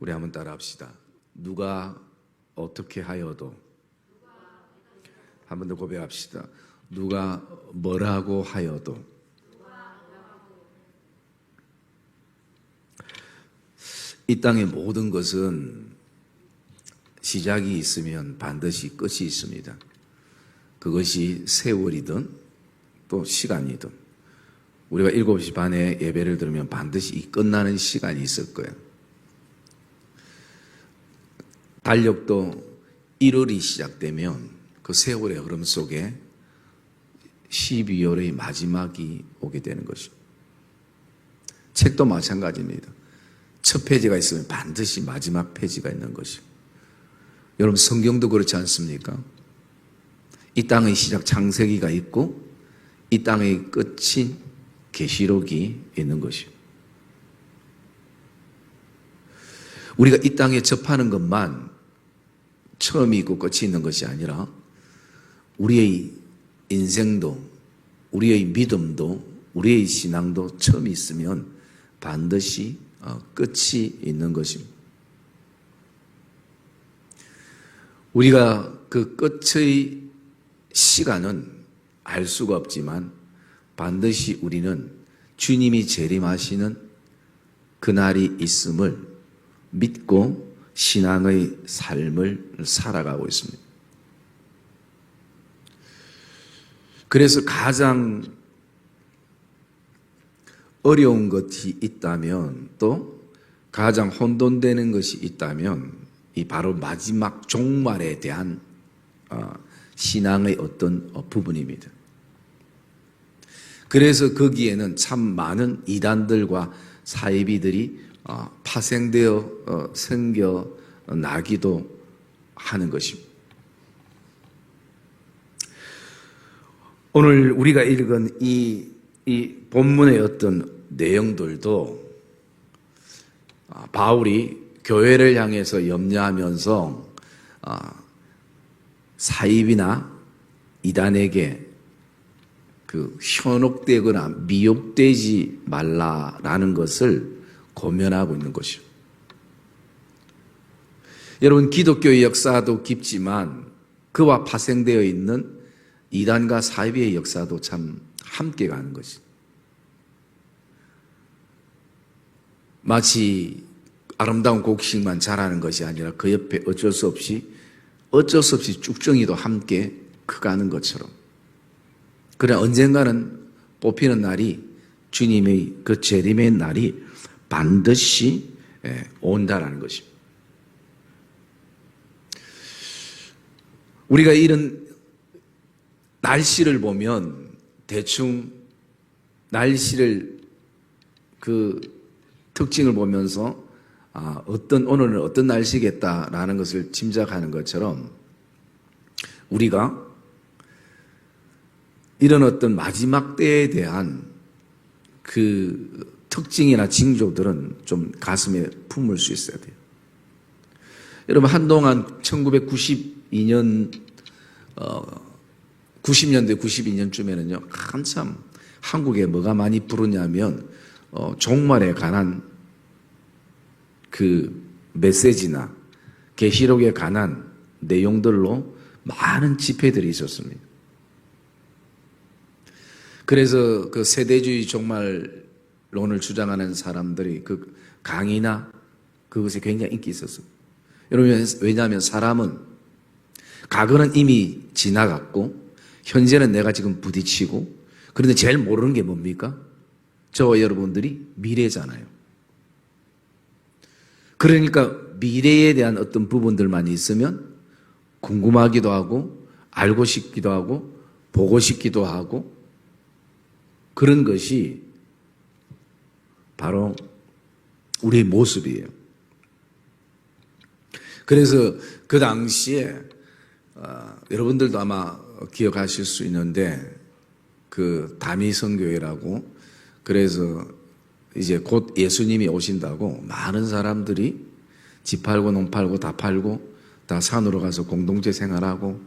우리 한번 따라 합시다. 누가 어떻게 하여도. 한 번 더 고백합시다. 누가 뭐라고 하여도. 이 땅의 모든 것은 시작이 있으면 반드시 끝이 있습니다. 그것이 세월이든 또 시간이든. 우리가 7시 반에 예배를 들으면 반드시 이 끝나는 시간이 있을 거예요. 달력도 1월이 시작되면 그 세월의 흐름 속에 12월의 마지막이 오게 되는 것입니다. 책도 마찬가지입니다. 첫 페이지가 있으면 반드시 마지막 페이지가 있는 것이고, 여러분 성경도 그렇지 않습니까? 이 땅의 시작 창세기가 있고 이 땅의 끝이 계시록이 있는 것이고, 우리가 이 땅에 접하는 것만 처음이 있고 끝이 있는 것이 아니라 우리의 인생도, 우리의 믿음도, 우리의 신앙도 처음이 있으면 반드시 끝이 있는 것입니다. 우리가 그 끝의 시간은 알 수가 없지만 반드시 우리는 주님이 재림하시는 그날이 있음을 믿고 신앙의 삶을 살아가고 있습니다. 그래서 가장 어려운 것이 있다면, 또 가장 혼돈되는 것이 있다면 이 바로 마지막 종말에 대한 신앙의 어떤 부분입니다. 그래서 거기에는 참 많은 이단들과 사이비들이 파생되어 생겨나기도 하는 것입니다. 오늘 우리가 읽은 이 본문의 어떤 내용들도 바울이 교회를 향해서 염려하면서 사입이나 이단에게 그 현혹되거나 미혹되지 말라라는 것을 고면하고 있는 것이죠. 여러분, 기독교의 역사도 깊지만 그와 파생되어 있는 이단과 사이비의 역사도 참 함께 가는 것이죠. 마치 아름다운 곡식만 자라는 것이 아니라 그 옆에 어쩔 수 없이 쭉정이도 함께 커가는 것처럼, 그러나 언젠가는 뽑히는 날이, 주님의 그 재림의 날이 반드시 온다라는 것입니다. 우리가 이런 날씨를 보면 대충 날씨를 그 특징을 보면서 오늘은 어떤 날씨겠다라는 것을 짐작하는 것처럼, 우리가 이런 어떤 마지막 때에 대한 그 특징이나 징조들은 좀 가슴에 품을 수 있어야 돼요. 여러분, 한동안 1992년 90년대 92년쯤에는요 한참 한국에 뭐가 많이 부르냐면 종말에 관한 그 메시지나 계시록에 관한 내용들로 많은 집회들이 있었습니다. 그래서 그 세대주의 종말론을 주장하는 사람들이 그 강의나 그것에 굉장히 인기 있었어요. 여러분, 왜냐하면 사람은 과거는 이미 지나갔고 현재는 내가 지금 부딪히고, 그런데 제일 모르는 게 뭡니까? 저와 여러분들이 미래잖아요. 그러니까 미래에 대한 어떤 부분들만 있으면 궁금하기도 하고 알고 싶기도 하고 보고 싶기도 하고, 그런 것이 바로 우리의 모습이에요. 그래서 그 당시에 여러분들도 아마 기억하실 수 있는데, 그 다미성교회라고, 그래서 이제 곧 예수님이 오신다고 많은 사람들이 집 팔고 농 팔고 다 팔고 다 산으로 가서 공동체 생활하고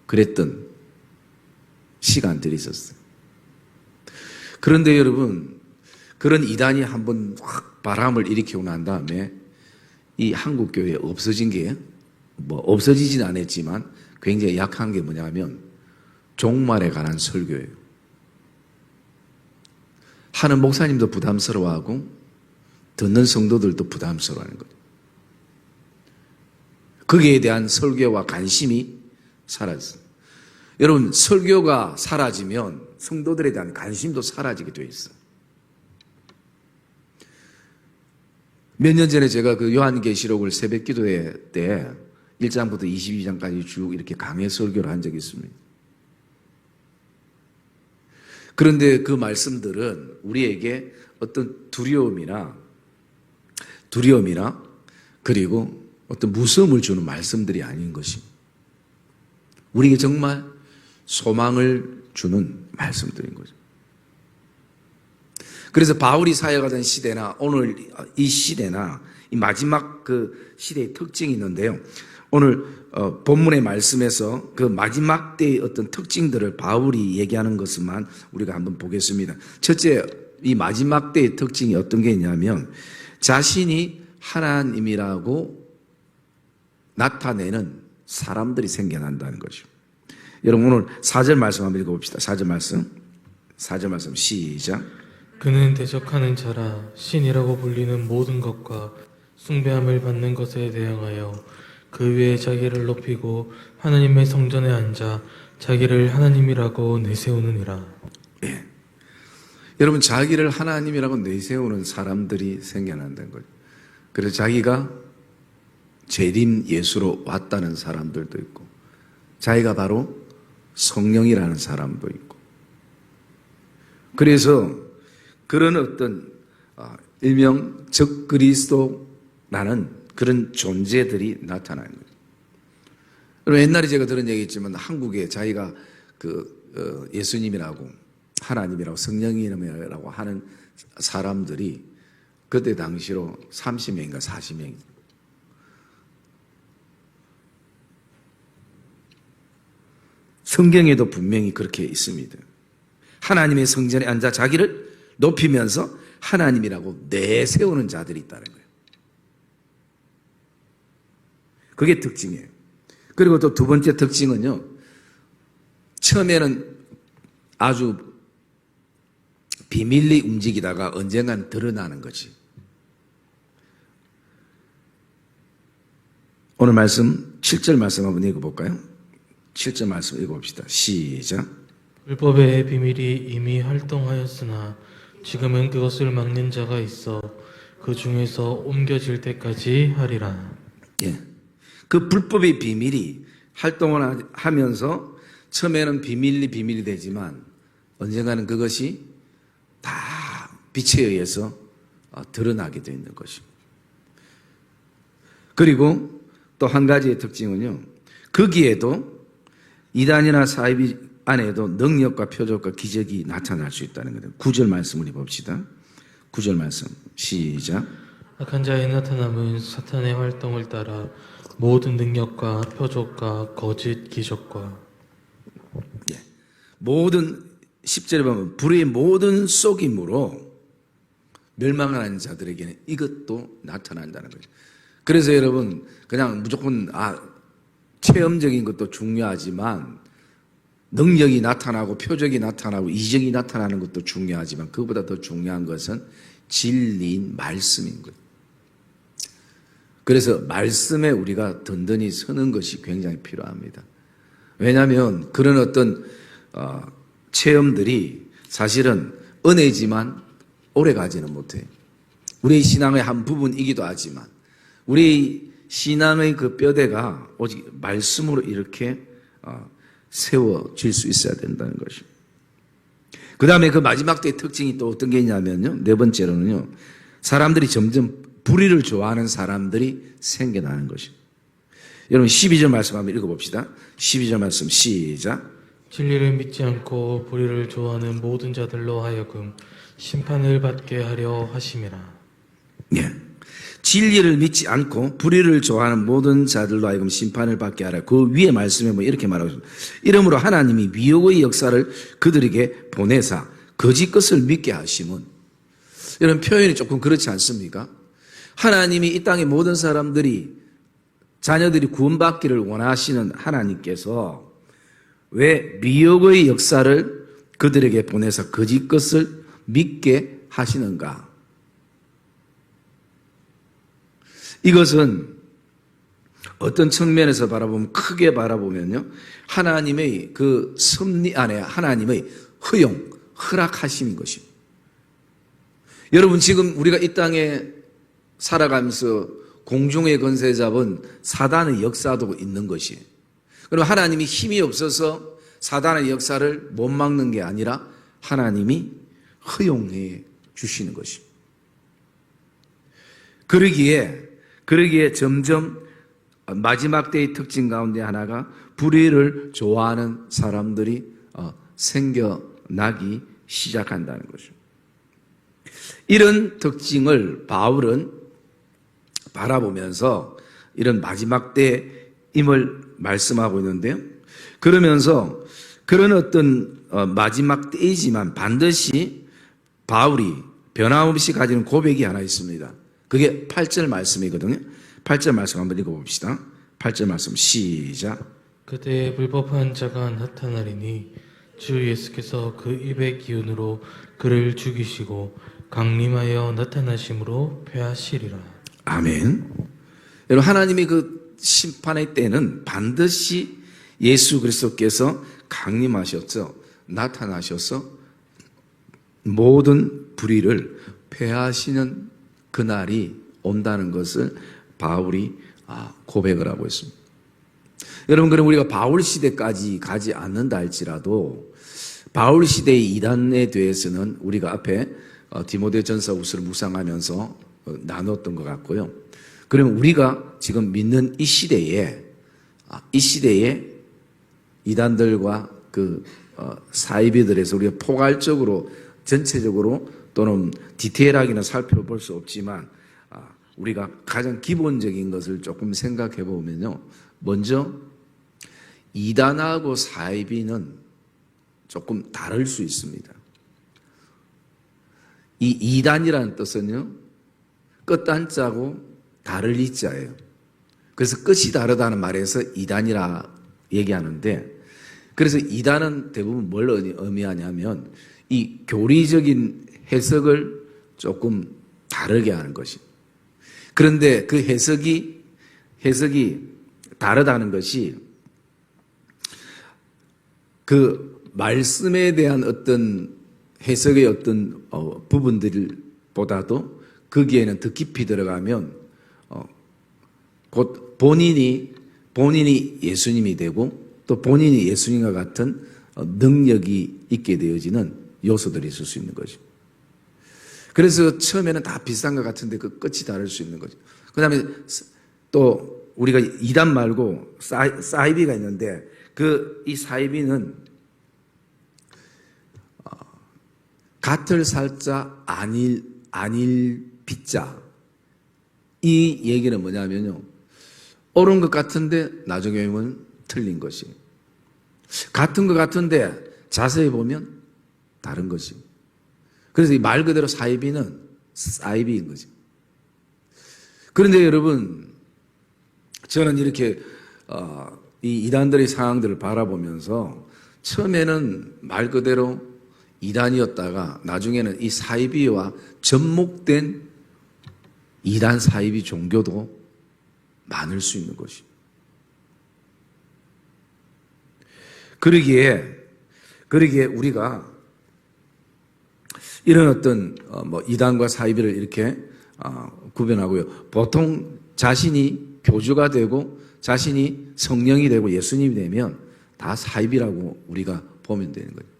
그랬던 시간들이 있었어요. 그런데 여러분, 그런 이단이 한번 확 바람을 일으키고 난 다음에 이 한국 교회에 없어진 게 없어지진 않았지만 굉장히 약한 게 뭐냐면 종말에 관한 설교예요. 하는 목사님도 부담스러워하고 듣는 성도들도 부담스러워하는 거죠. 거기에 대한 설교와 관심이 사라졌어요. 여러분, 설교가 사라지면 성도들에 대한 관심도 사라지게 돼 있어요. 몇 년 전에 제가 그 요한계시록을 새벽 기도회 때 1장부터 22장까지 쭉 이렇게 강해 설교를 한 적이 있습니다. 그런데 그 말씀들은 우리에게 어떤 두려움이나 그리고 어떤 무서움을 주는 말씀들이 아닌 것입니다. 우리에게 정말 소망을 주는 말씀들인 거죠. 그래서 바울이 사역하던 시대나 오늘 이 시대나 이 마지막 그 시대의 특징이 있는데요. 오늘 본문의 말씀에서 그 마지막 때의 어떤 특징들을 바울이 얘기하는 것만 우리가 한번 보겠습니다. 첫째, 이 마지막 때의 특징이 어떤 게 있냐면 자신이 하나님이라고 나타내는 사람들이 생겨난다는 거죠. 여러분 오늘 4절 말씀 한번 읽어봅시다. 4절 말씀 시작. 그는 대적하는 자라 신이라고 불리는 모든 것과 숭배함을 받는 것에 대항하여 그 위에 자기를 높이고 하나님의 성전에 앉아 자기를 하나님이라고 내세우느니라. 예. 여러분 자기를 하나님이라고 내세우는 사람들이 생겨난다는 거죠. 그래서 자기가 재림 예수로 왔다는 사람들도 있고 자기가 바로 성령이라는 사람도 있고 그래서 그런 어떤 일명 적그리스도라는 그런 존재들이 나타나는 거예요. 여러분 옛날에 제가 들은 얘기 있지만 한국에 자기가 예수님이라고 하나님이라고 성령이라고 하는 사람들이 그때 당시로 30명인가 40명. 성경에도 분명히 그렇게 있습니다. 하나님의 성전에 앉아 자기를 높이면서 하나님이라고 내세우는 자들이 있다는 거예요. 그게 특징이에요. 그리고 또 두 번째 특징은요. 처음에는 아주 비밀리 움직이다가 언젠간 드러나는 거지. 오늘 말씀 7절 말씀 한번 읽어볼까요? 7절 말씀 읽어봅시다. 시작. 율법의 비밀이 이미 활동하였으나 지금은 그것을 막는 자가 있어 그 중에서 옮겨질 때까지 하리라. 예. 그 불법의 비밀이 활동을 하면서 처음에는 비밀이 되지만 언젠가는 그것이 다 빛에 의해서 드러나게 되는 것입니다. 그리고 또 한 가지의 특징은요. 거기에도 이단이나 사이비 안에도 능력과 표적과 기적이 나타날 수 있다는 거예요. 9절 말씀을 봅시다. 9절 말씀 시작. 악한 자의 나타남은 사탄의 활동을 따라 모든 능력과 표적과 거짓 기적과 모든 10절에 보면 불의 모든 속임으로 멸망하는 자들에게는 이것도 나타난다는 거죠. 그래서 여러분 그냥 무조건 체험적인 것도 중요하지만 능력이 나타나고 표적이 나타나고 이적이 나타나는 것도 중요하지만 그보다 더 중요한 것은 진리인 말씀인 거예요. 그래서 말씀에 우리가 든든히 서는 것이 굉장히 필요합니다. 왜냐하면 그런 어떤 체험들이 사실은 은혜지만 오래가지는 못해요. 우리의 신앙의 한 부분이기도 하지만 우리 신앙의 그 뼈대가 오직 말씀으로 이렇게 세워질 수 있어야 된다는 것입니다. 그 다음에 그 마지막 때의 특징이 또 어떤 게 있냐면요. 네 번째로는요. 사람들이 점점 불의를 좋아하는 사람들이 생겨나는 것입니다. 여러분 12절 말씀 한번 읽어봅시다. 12절 말씀 시작. 진리를 믿지 않고 불의를 좋아하는 모든 자들로 하여금 심판을 받게 하려 하심이라. 예. 진리를 믿지 않고 불의를 좋아하는 모든 자들로 하여금 심판을 받게 하라. 그 위에 말씀에 이렇게 말하고 있습니다. 이러므로 하나님이 미혹의 역사를 그들에게 보내사 거짓 것을 믿게 하심은, 이런 표현이 조금 그렇지 않습니까? 하나님이 이 땅의 모든 사람들이 자녀들이 구원받기를 원하시는 하나님께서 왜 미혹의 역사를 그들에게 보내서 거짓 것을 믿게 하시는가? 이것은 어떤 측면에서 바라보면, 크게 바라보면요, 하나님의 그 섭리 안에 하나님의 허락하심인 것입니다. 여러분, 지금 우리가 이 땅에 살아가면서 공중의 권세 잡은 사단의 역사도 있는 것이에요. 그럼 하나님이 힘이 없어서 사단의 역사를 못 막는 게 아니라 하나님이 허용해 주시는 것입니다. 그러기에 점점 마지막 때의 특징 가운데 하나가 불의를 좋아하는 사람들이 생겨나기 시작한다는 거죠. 이런 특징을 바울은 바라보면서 이런 마지막 때임을 말씀하고 있는데요. 그러면서 그런 어떤 마지막 때이지만 반드시 바울이 변함없이 가지는 고백이 하나 있습니다. 그게 8절 말씀이거든요. 8절 말씀 한번 읽어봅시다. 8절 말씀 시작. 그때의 불법한 자가 나타나리니 주 예수께서 그 입의 기운으로 그를 죽이시고 강림하여 나타나심으로 패하시리라. 아멘. 여러분, 하나님의 그 심판의 때는 반드시 예수 그리스도께서 강림하셔서 나타나셔서 모든 불의를 패하시는 그날이 온다는 것을 바울이 고백을 하고 있습니다. 여러분, 그럼 우리가 바울 시대까지 가지 않는다 할지라도 바울 시대의 이단에 대해서는 우리가 앞에 디모데전서 우스를 묵상하면서 나눴던 것 같고요. 그러면 우리가 지금 믿는 이 시대에 이단들과 그 사이비들에서 우리가 포괄적으로 전체적으로 또는 디테일하게는 살펴볼 수 없지만 우리가 가장 기본적인 것을 조금 생각해 보면요. 먼저 이단하고 사이비는 조금 다를 수 있습니다. 이 이단이라는 뜻은요, 끝단자고 다를 이자예요. 그래서 끝이 다르다는 말에서 이단이라 얘기하는데, 그래서 이단은 대부분 뭘 의미하냐면 이 교리적인 해석을 조금 다르게 하는 것입니다. 그런데 그 해석이 다르다는 것이 그 말씀에 대한 어떤 해석의 어떤 부분들보다도 거기에는 더 깊이 들어가면 곧 본인이 예수님이 되고 또 본인이 예수님과 같은 능력이 있게 되어지는 요소들이 있을 수 있는 거죠. 그래서 처음에는 다 비슷한 것 같은데 그 끝이 다를 수 있는 거죠. 그 다음에 또 우리가 이단 말고 사이비가 있는데 이 사이비는 같을 살자 아닐 빗자. 이 얘기는 뭐냐면요, 옳은 것 같은데 나중에 보면 틀린 것이, 같은 것 같은데 자세히 보면 다른 것이. 그래서 이 말 그대로 사이비는 사이비인 거지. 그런데 여러분, 저는 이렇게 이 이단들의 상황들을 바라보면서 처음에는 말 그대로 이단이었다가 나중에는 이 사이비와 접목된 이단 사이비 종교도 많을 수 있는 것이. 그러기에 우리가 이런 어떤 이단과 사이비를 이렇게 구별하고요. 보통 자신이 교주가 되고 자신이 성령이 되고 예수님이 되면 다 사이비라고 우리가 보면 되는 거예요.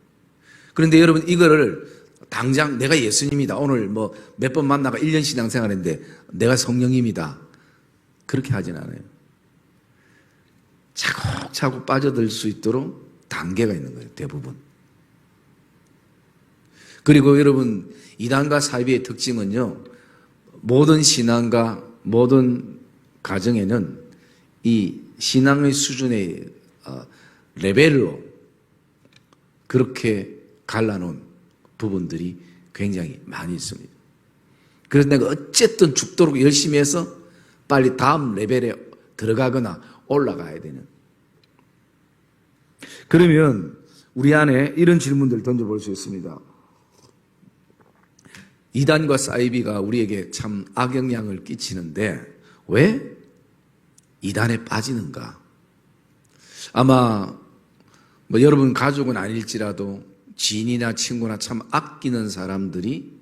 그런데 여러분, 이거를 당장 내가 예수님이다, 오늘 몇 번 만나가 1년 신앙생활했는데 내가 성령입니다, 그렇게 하진 않아요. 차곡차곡 빠져들 수 있도록 단계가 있는 거예요, 대부분. 그리고 여러분, 이단과 사이비의 특징은요, 모든 신앙과 모든 가정에는 이 신앙의 수준의 레벨로 그렇게 갈라놓은 부분들이 굉장히 많이 있습니다. 그래서 내가 어쨌든 죽도록 열심히 해서 빨리 다음 레벨에 들어가거나 올라가야 되는. 그러면 우리 안에 이런 질문들을 던져볼 수 있습니다. 이단과 사이비가 우리에게 참 악영향을 끼치는데 왜 이단에 빠지는가? 아마 뭐 여러분 가족은 아닐지라도 지인이나 친구나 참 아끼는 사람들이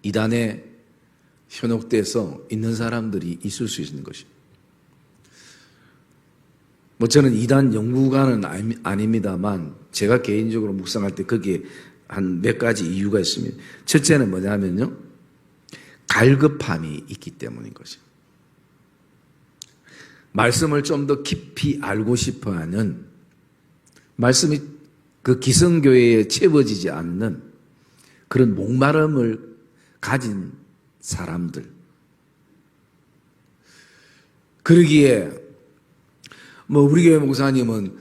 이단에 현혹돼서 있는 사람들이 있을 수 있는 것입니다. 뭐 저는 이단 연구가는 아닙니다만 제가 개인적으로 묵상할 때 거기에 한 몇 가지 이유가 있습니다. 첫째는 뭐냐면요, 갈급함이 있기 때문인 거죠. 말씀을 좀 더 깊이 알고 싶어하는, 말씀이 그 기성교회에 채워지지 않는 그런 목마름을 가진 사람들. 그러기에 뭐 우리 교회 목사님은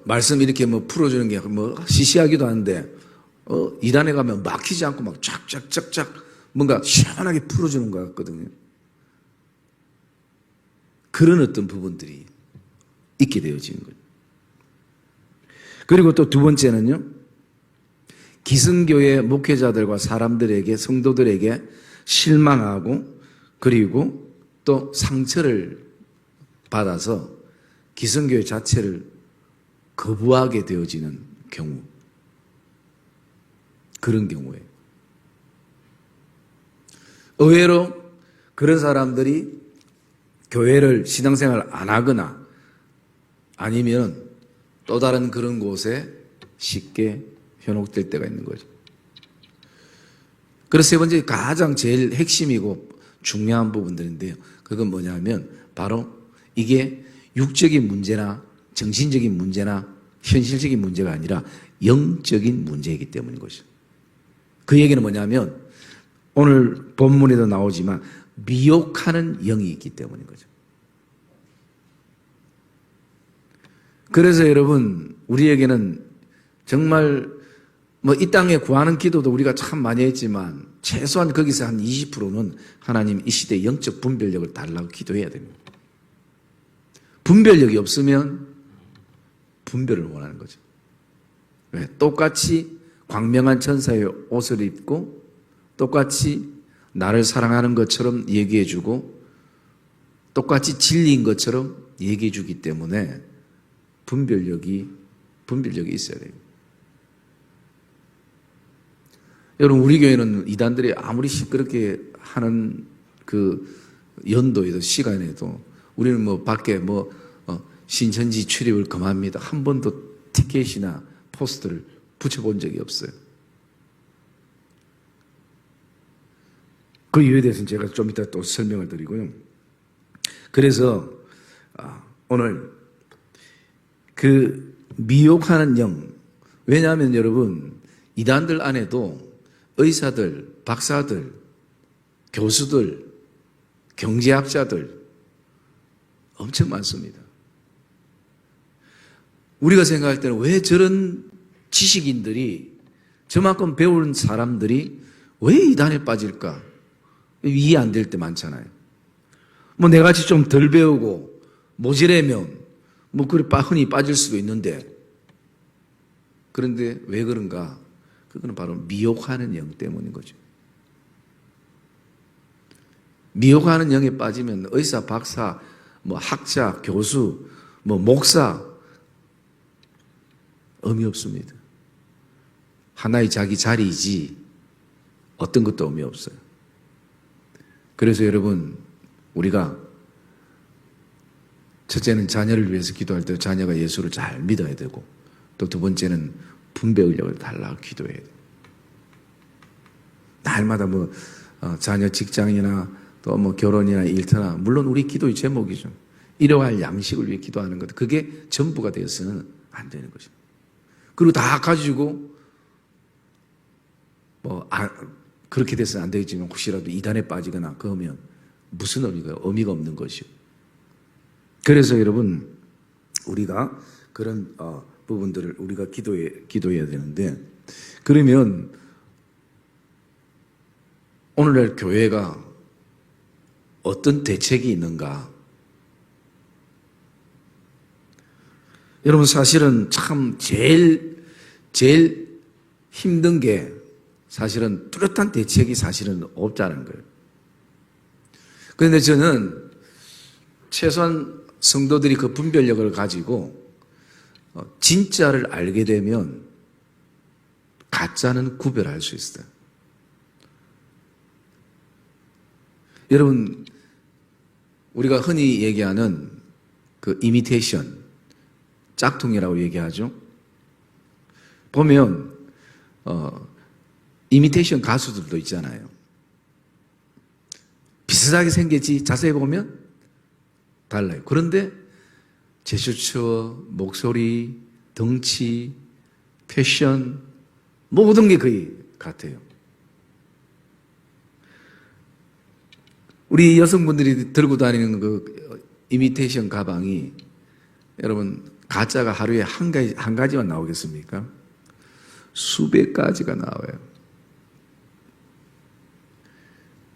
말씀 이렇게 뭐 풀어주는 게 뭐 시시하기도 한데 이단에 가면 막히지 않고 막 쫙쫙쫙쫙 뭔가 시원하게 풀어주는 것 같거든요. 그런 어떤 부분들이 있게 되어지는 거죠. 그리고 또 두 번째는요, 기성교회 목회자들과 사람들에게, 성도들에게 실망하고 그리고 또 상처를 받아서 기성교회 자체를 거부하게 되어지는 경우, 그런 경우에 의외로 그런 사람들이 교회를 신앙생활 안 하거나 아니면 또 다른 그런 곳에 쉽게 현혹될 때가 있는 거죠. 그래서 세 번째, 가장 제일 핵심이고 중요한 부분들인데요, 그건 뭐냐면 바로 이게 육적인 문제나 정신적인 문제나 현실적인 문제가 아니라 영적인 문제이기 때문인 것이죠. 그 얘기는 뭐냐면 오늘 본문에도 나오지만 미혹하는 영이 있기 때문인 거죠. 그래서 여러분, 우리에게는 정말 뭐 이 땅에 구하는 기도도 우리가 참 많이 했지만 최소한 거기서 한 20%는 하나님 이 시대에 영적 분별력을 달라고 기도해야 됩니다. 분별력이 없으면 분별을 원하는 거죠. 왜? 똑같이 광명한 천사의 옷을 입고 똑같이 나를 사랑하는 것처럼 얘기해주고 똑같이 진리인 것처럼 얘기해주기 때문에 분별력이 있어야 돼요. 여러분, 우리 교회는 이단들이 아무리 시끄럽게 하는 그 연도에도 시간에도 우리는 뭐 밖에 뭐 신천지 출입을 금합니다. 한 번도 티켓이나 포스터를 붙여본 적이 없어요. 그 이유에 대해서는 제가 좀 이따 또 설명을 드리고요. 그래서 오늘 그 미혹하는 영, 왜냐하면 여러분, 이단들 안에도 의사들, 박사들, 교수들, 경제학자들 엄청 많습니다. 우리가 생각할 때는 왜 저런 지식인들이, 저만큼 배운 사람들이 왜 이단에 빠질까? 이해 안 될 때 많잖아요. 뭐 내같이 좀 덜 배우고 모질하면 뭐 그래 흔히 빠질 수도 있는데, 그런데 왜 그런가? 그거는 바로 미혹하는 영 때문인 거죠. 미혹하는 영에 빠지면 의사, 박사, 뭐 학자, 교수, 뭐 목사 의미 없습니다. 하나의 자기 자리이지 어떤 것도 의미 없어요. 그래서 여러분, 우리가 첫째는 자녀를 위해서 기도할 때 자녀가 예수를 잘 믿어야 되고, 또 두 번째는 분별력을 달라고 기도해야 돼요. 날마다 뭐 자녀 직장이나 또 뭐 결혼이나 일터나, 물론 우리 기도의 제목이죠. 일용할 양식을 위해 기도하는 것, 그게 전부가 되어서는 안 되는 거죠. 그리고 다 가지고 그렇게 돼서는 안 되겠지만 혹시라도 이단에 빠지거나 그러면 무슨 의미가 없는 것이요. 그래서 여러분, 우리가 그런 부분들을 우리가 기도해야 되는데, 그러면 오늘날 교회가 어떤 대책이 있는가? 여러분, 사실은 참 제일 힘든 게 사실은 뚜렷한 대책이 사실은 없다는 거예요. 그런데 저는 최소한 성도들이 그 분별력을 가지고 진짜를 알게 되면 가짜는 구별할 수 있어요. 여러분, 우리가 흔히 얘기하는 그 이미테이션, 짝퉁이라고 얘기하죠. 보면 이미테이션 가수들도 있잖아요. 비슷하게 생겼지 자세히 보면 달라요. 그런데 제스처, 목소리, 덩치, 패션 모든 게 거의 같아요. 우리 여성분들이 들고 다니는 그 이미테이션 가방이 여러분 가짜가 하루에 한 가지만 나오겠습니까? 수백 가지가 나와요.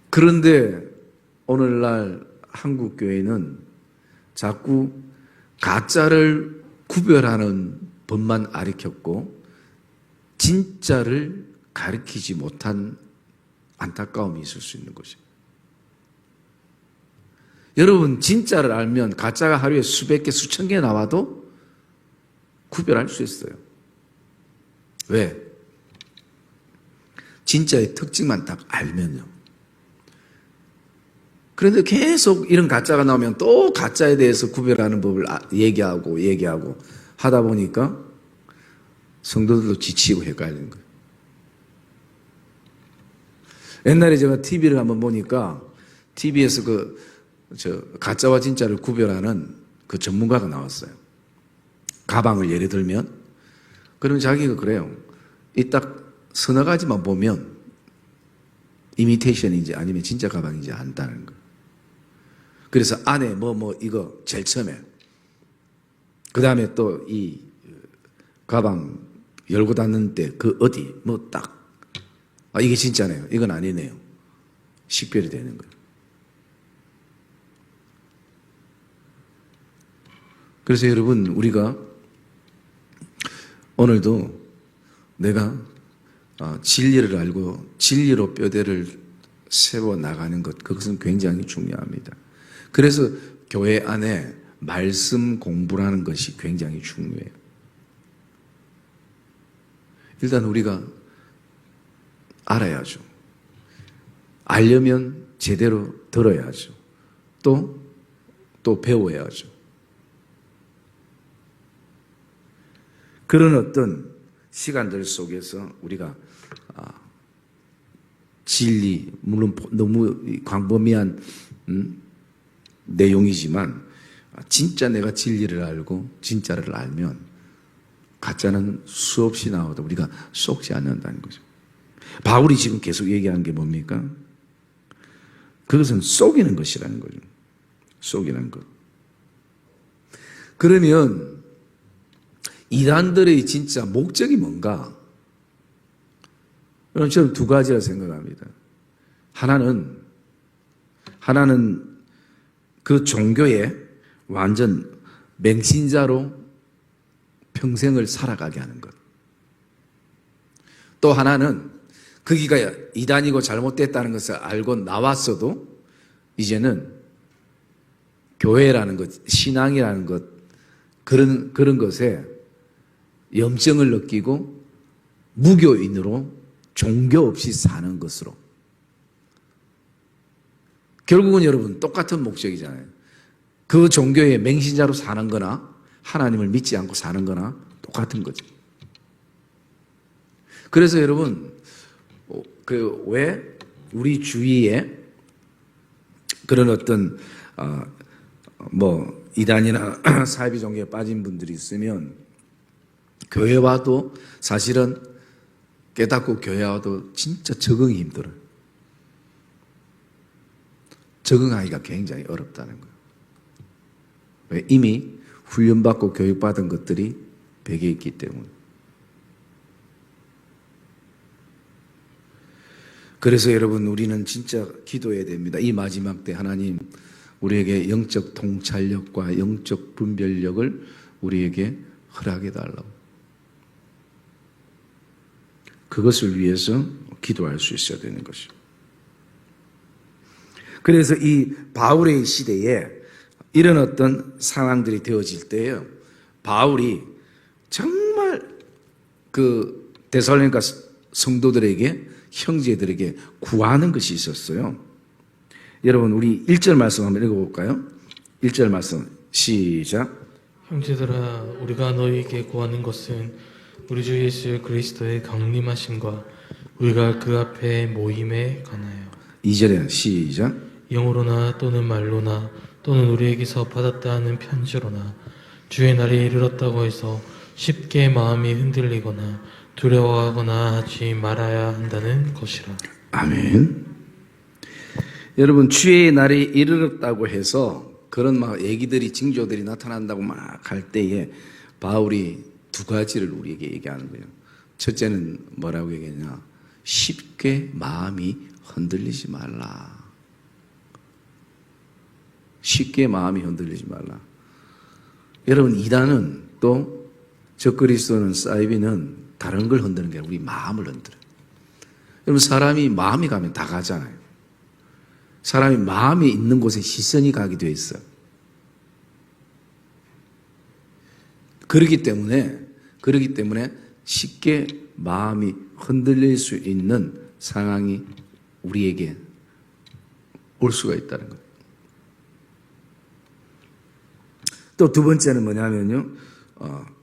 그런데 오늘날 한국 교회는 자꾸 가짜를 구별하는 법만 가르쳤고 진짜를 가르치지 못한 안타까움이 있을 수 있는 것이죠. 여러분, 진짜를 알면 가짜가 하루에 수백 개, 수천 개 나와도 구별할 수 있어요. 왜? 진짜의 특징만 딱 알면요. 그런데 계속 이런 가짜가 나오면 또 가짜에 대해서 구별하는 법을 얘기하고 하다 보니까 성도들도 지치고 헷갈리는 거예요. 옛날에 제가 TV를 한번 보니까 TV에서 가짜와 진짜를 구별하는 그 전문가가 나왔어요. 가방을 예를 들면, 그러면 자기가 그래요. 이 딱 서너 가지만 보면 이미테이션인지 아니면 진짜 가방인지 안다는 거예요. 그래서 안에 이거 제일 처음에, 그 다음에 또 이 가방 열고 닫는 때 그 어디 이게 진짜네요. 이건 아니네요. 식별이 되는 거예요. 그래서 여러분, 우리가 오늘도 내가 진리를 알고 진리로 뼈대를 세워 나가는 것, 그것은 굉장히 중요합니다. 그래서 교회 안에 말씀 공부라는 것이 굉장히 중요해요. 일단 우리가 알아야죠. 알려면 제대로 들어야죠. 또 배워야죠. 그런 어떤 시간들 속에서 우리가 진리, 물론 너무 광범위한 내용이지만 진짜 내가 진리를 알고 진짜를 알면 가짜는 수없이 나와도 우리가 속지 않는다는 거죠. 바울이 지금 계속 얘기하는 게 뭡니까? 그것은 속이는 것이라는 거죠. 속이는 것. 그러면 이단들의 진짜 목적이 뭔가? 그럼 저는 두 가지라 생각합니다. 하나는 그 종교에 완전 맹신자로 평생을 살아가게 하는 것. 또 하나는 거기가 이단이고 잘못됐다는 것을 알고 나왔어도 이제는 교회라는 것, 신앙이라는 것, 그런 것에 염증을 느끼고 무교인으로 종교 없이 사는 것으로. 결국은 여러분 똑같은 목적이잖아요. 그 종교의 맹신자로 사는 거나 하나님을 믿지 않고 사는 거나 똑같은 거죠. 그래서 여러분, 왜 우리 주위에 그런 어떤 이단이나 사이비 종교에 빠진 분들이 있으면 교회와도 사실은 깨닫고 교회와도 진짜 적응이 힘들어요. 적응하기가 굉장히 어렵다는 거예요. 왜? 이미 훈련받고 교육받은 것들이 배겨 있기 때문에. 그래서 여러분 우리는 진짜 기도해야 됩니다. 이 마지막 때 하나님 우리에게 영적 통찰력과 영적 분별력을 우리에게 허락해 달라고. 그것을 위해서 기도할 수 있어야 되는 것이죠. 그래서 이 바울의 시대에 이런 어떤 상황들이 되어질 때에요, 바울이 정말 그 데살로니가 성도들에게, 형제들에게 구하는 것이 있었어요. 여러분 우리 1절 말씀 한번 읽어볼까요? 1절 말씀 시작. 형제들아, 우리가 너희에게 구하는 것은 우리 주 예수 그리스도의 강림하심과 우리가 그 앞에 모임에 관하여 2절에 시작. 영으로나 또는 말로나 또는 우리에게서 받았다 하는 편지로나 주의 날이 이르렀다고 해서 쉽게 마음이 흔들리거나 두려워하거나 하지 말아야 한다는 것이라. 아멘. 여러분 주의 날이 이르렀다고 해서 그런 막 얘기들이, 징조들이 나타난다고 막 할 때에 바울이 두 가지를 우리에게 얘기하는 거예요. 첫째는 뭐라고 얘기하냐? 쉽게 마음이 흔들리지 말라. 쉽게 마음이 흔들리지 말라. 여러분 이단은 또 적그리스도는, 사이비는 다른 걸 흔드는 게 아니라 우리 마음을 흔들어요. 여러분 사람이 마음이 가면 다 가잖아요. 사람이 마음이 있는 곳에 시선이 가게 돼 있어요. 그렇기 때문에 쉽게 마음이 흔들릴 수 있는 상황이 우리에게 올 수가 있다는 거예요. 또 두 번째는 뭐냐면요,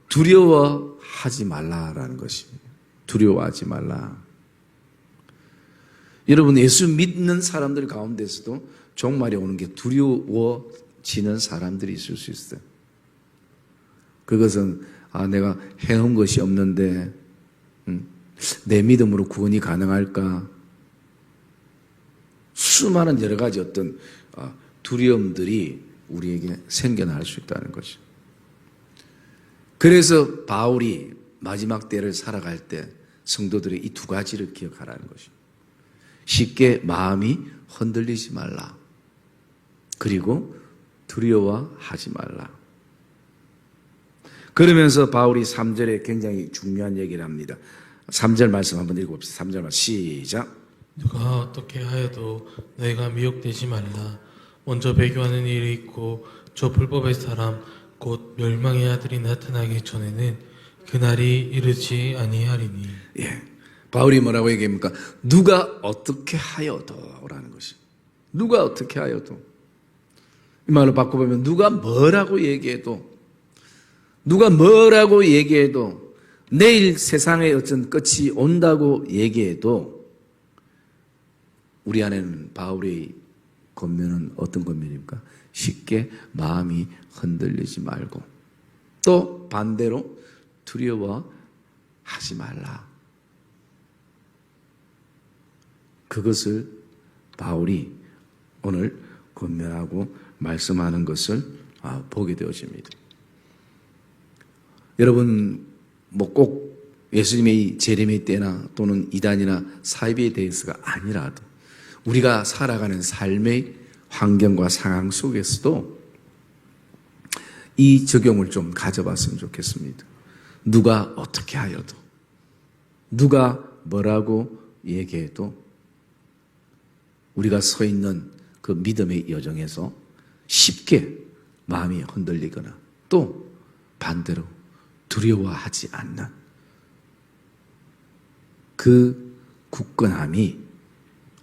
두려워하지 말라라는 것입니다. 두려워하지 말라. 여러분 예수 믿는 사람들 가운데서도 종말이 오는 게 두려워지는 사람들이 있을 수 있어요. 그것은 내가 해온 것이 없는데 내 믿음으로 구원이 가능할까? 수많은 여러 가지 어떤 두려움들이 우리에게 생겨날 수 있다는 거죠. 그래서 바울이 마지막 때를 살아갈 때 성도들이 이 두 가지를 기억하라는 것입니다. 쉽게 마음이 흔들리지 말라. 그리고 두려워하지 말라. 그러면서 바울이 3절에 굉장히 중요한 얘기를 합니다. 3절 말씀 한번 읽어봅시다. 3절 말씀 시작. 누가 어떻게 하여도 너희가 미혹되지 말라. 먼저 배교하는 일이 있고 저 불법의 사람 곧 멸망의 아들이 나타나기 전에는 그날이 이르지 아니하리니. 예, 바울이 뭐라고 얘기합니까? 누가 어떻게 하여도라는 것이. 누가 어떻게 하여도. 이 말로 바꿔보면 누가 뭐라고 얘기해도, 누가 뭐라고 얘기해도, 내일 세상의 어떤 끝이 온다고 얘기해도 우리 안에는 바울의 권면은 어떤 권면입니까? 쉽게 마음이 흔들리지 말고, 또 반대로 두려워하지 말라. 그것을 바울이 오늘 권면하고 말씀하는 것을 보게 되어집니다. 여러분 꼭 예수님의 재림의 때나 또는 이단이나 사이비에 대해서가 아니라도 우리가 살아가는 삶의 환경과 상황 속에서도 이 적용을 좀 가져봤으면 좋겠습니다. 누가 어떻게 하여도, 누가 뭐라고 얘기해도 우리가 서 있는 그 믿음의 여정에서 쉽게 마음이 흔들리거나 또 반대로 두려워하지 않는 그 굳건함이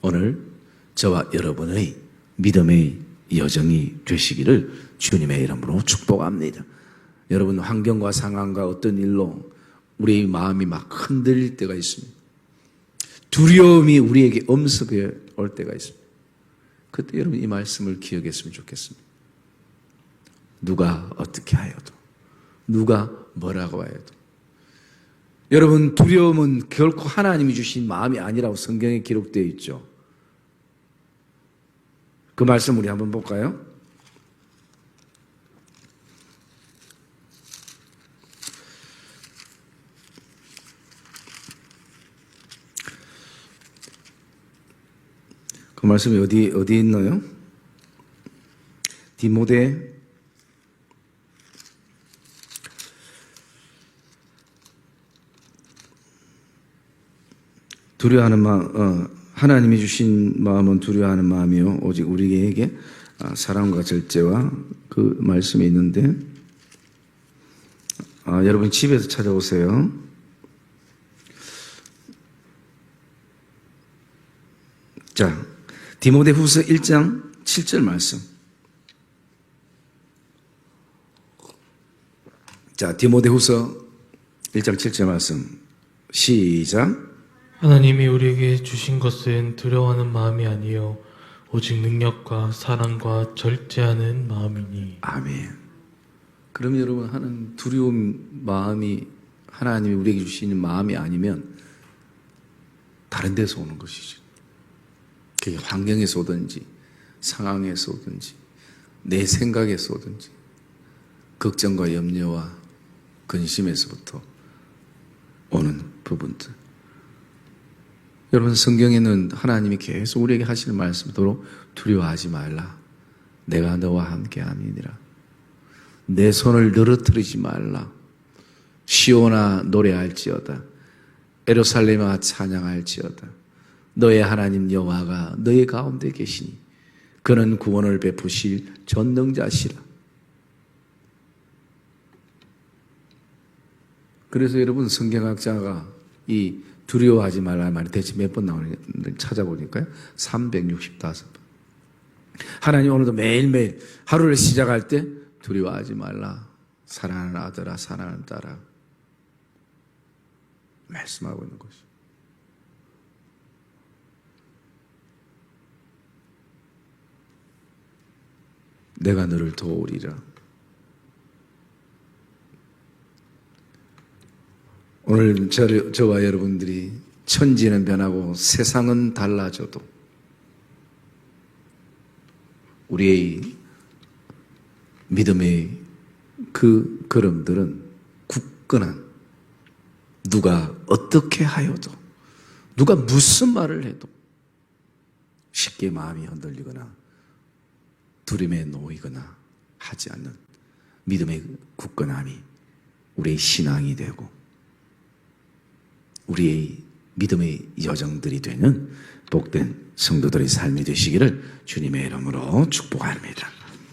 오늘 저와 여러분의 믿음의 여정이 되시기를 주님의 이름으로 축복합니다. 여러분 환경과 상황과 어떤 일로 우리의 마음이 막 흔들릴 때가 있습니다. 두려움이 우리에게 엄습해 올 때가 있습니다. 그때 여러분 이 말씀을 기억했으면 좋겠습니다. 누가 어떻게 하여도, 누가 뭐라고 하여도. 여러분 두려움은 결코 하나님이 주신 마음이 아니라고 성경에 기록되어 있죠. 그 말씀 우리 한번 볼까요? 그 말씀이 어디 있나요? 디모데 두려워하는 마음, 하나님이 주신 마음은 두려워하는 마음이요 오직 우리에게 사랑과 절제와 그 말씀이 있는데 여러분 집에서 찾아오세요. 자, 디모데후서 1장 7절 말씀. 자, 디모데후서 1장 7절 말씀. 시작. 하나님이 우리에게 주신 것은 두려워하는 마음이 아니요 오직 능력과 사랑과 절제하는 마음이니. 아멘. 그럼 여러분 하는 두려운 마음이 하나님이 우리에게 주시는 마음이 아니면 다른 데서 오는 것이죠. 그게 환경에서 오든지 상황에서 오든지 내 생각에서 오든지 걱정과 염려와 근심에서부터 오는 부분들. 여러분 성경에는 하나님이 계속 우리에게 하시는 말씀대로 두려워하지 말라. 내가 너와 함께 함이니라. 내 손을 늘어뜨리지 말라. 시온아 노래할지어다. 예루살렘아 찬양할지어다. 너의 하나님 여호와가 너의 가운데 계시니 그는 구원을 베푸실 전능자시라. 그래서 여러분 성경학자가 이 두려워하지 말라는 말이 대체 몇 번 나오는지 찾아보니까요 365번. 하나님 오늘도 매일매일 하루를 시작할 때 두려워하지 말라. 사랑하는 아들아 사랑하는 딸아 말씀하고 있는 것이죠. 내가 너를 도우리라. 오늘 저와 여러분들이 천지는 변하고 세상은 달라져도 우리의 믿음의 그 걸음들은 굳건한, 누가 어떻게 하여도 누가 무슨 말을 해도 쉽게 마음이 흔들리거나 두려움에 놓이거나 하지 않는 믿음의 굳건함이 우리의 신앙이 되고 우리의 믿음의 여정들이 되는 복된 성도들의 삶이 되시기를 주님의 이름으로 축복합니다.